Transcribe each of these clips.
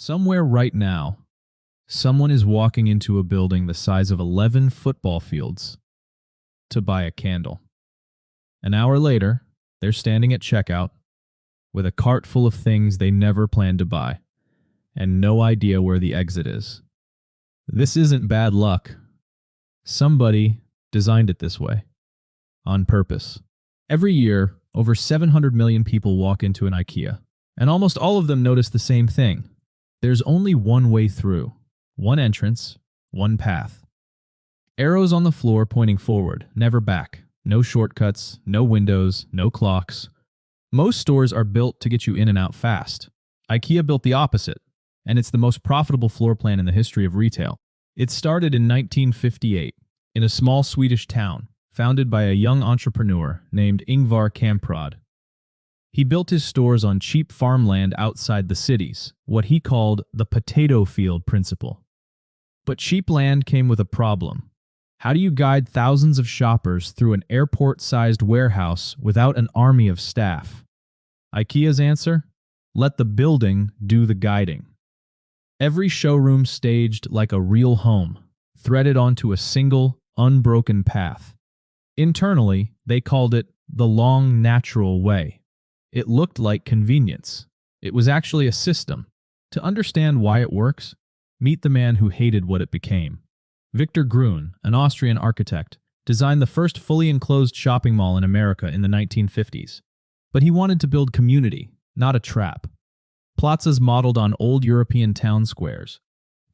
Somewhere right now, someone is walking into a building the size of 11 football fields to buy a candle. An hour later, they're standing at checkout with a cart full of things they never planned to buy and no idea where the exit is. This isn't bad luck. Somebody designed it this way, on purpose. Every year, over 700 million people walk into an IKEA, and almost all of them notice the same thing. There's only one way through, one entrance, one path. Arrows on the floor pointing forward, never back. No shortcuts, no windows, no clocks. Most stores are built to get you in and out fast. IKEA built the opposite, and it's the most profitable floor plan in the history of retail. It started in 1958 in a small Swedish town, founded by a young entrepreneur named Ingvar Kamprad. He built his stores on cheap farmland outside the cities, what he called the potato field principle. But cheap land came with a problem. How do you guide thousands of shoppers through an airport-sized warehouse without an army of staff? IKEA's answer? Let the building do the guiding. Every showroom staged like a real home, threaded onto a single, unbroken path. Internally, they called it the long, natural way. It looked like convenience. It was actually a system. To understand why it works, meet the man who hated what it became. Victor Gruen, an Austrian architect, designed the first fully enclosed shopping mall in America in the 1950s. But he wanted to build community, not a trap. Plazas modeled on old European town squares.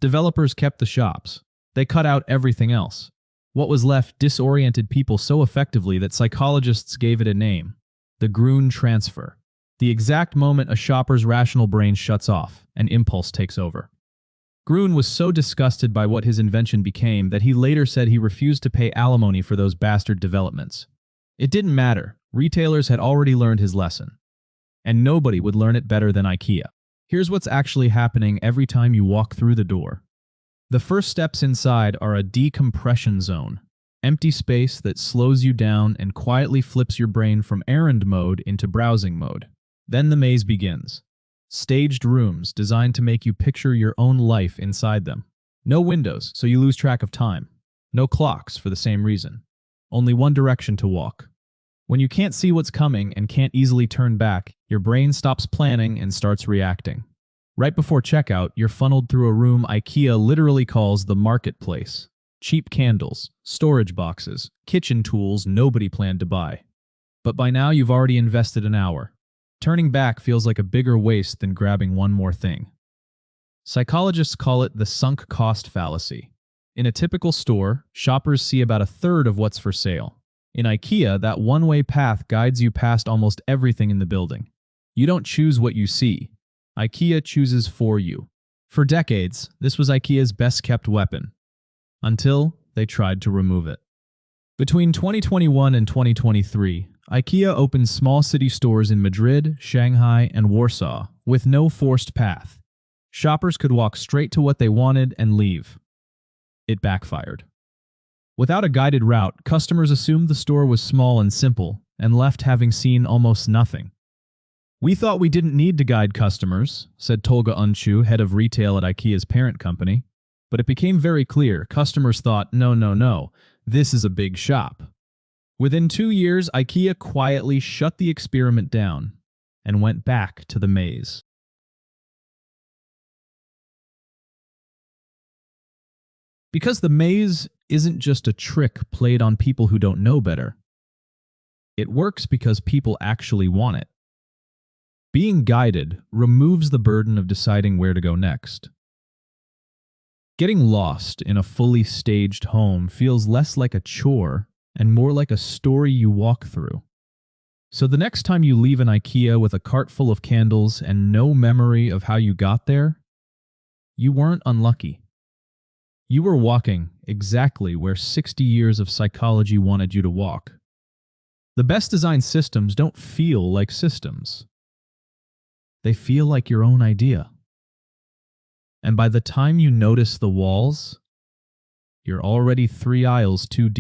Developers kept the shops. They cut out everything else. What was left disoriented people so effectively that psychologists gave it a name: the Gruen Transfer. The exact moment a shopper's rational brain shuts off and impulse takes over. Gruen was so disgusted by what his invention became that he later said he refused to pay alimony for those bastard developments. It didn't matter. Retailers had already learned his lesson. And nobody would learn it better than IKEA. Here's what's actually happening every time you walk through the door. The first steps inside are a decompression zone, empty space that slows you down and quietly flips your brain from errand mode into browsing mode. Then the maze begins. Staged rooms designed to make you picture your own life inside them. No windows, so you lose track of time. No clocks for the same reason. Only one direction to walk. When you can't see what's coming and can't easily turn back, your brain stops planning and starts reacting. Right before checkout, you're funneled through a room IKEA literally calls the marketplace. Cheap candles, storage boxes, kitchen tools nobody planned to buy. But by now you've already invested an hour. Turning back feels like a bigger waste than grabbing one more thing. Psychologists call it the sunk cost fallacy. In a typical store, shoppers see about a third of what's for sale. In IKEA, that one-way path guides you past almost everything in the building. You don't choose what you see. IKEA chooses for you. For decades, this was IKEA's best-kept weapon, until they tried to remove it. Between 2021 and 2023, IKEA opened small city stores in Madrid, Shanghai, and Warsaw with no forced path. Shoppers could walk straight to what they wanted and leave. It backfired. Without a guided route, customers assumed the store was small and simple and left having seen almost nothing. "We thought we didn't need to guide customers," said Tolga Unchu, head of retail at IKEA's parent company. But it became very clear customers thought, no, this is a big shop. Within 2 years, IKEA quietly shut the experiment down and went back to the maze. Because the maze isn't just a trick played on people who don't know better. It works because people actually want it. Being guided removes the burden of deciding where to go next. Getting lost in a fully staged home feels less like a chore and more like a story you walk through. So the next time you leave an IKEA with a cart full of candles and no memory of how you got there, you weren't unlucky. You were walking exactly where 60 years of psychology wanted you to walk. The best designed systems don't feel like systems. They feel like your own idea. And by the time you notice the walls, you're already 3 aisles too deep.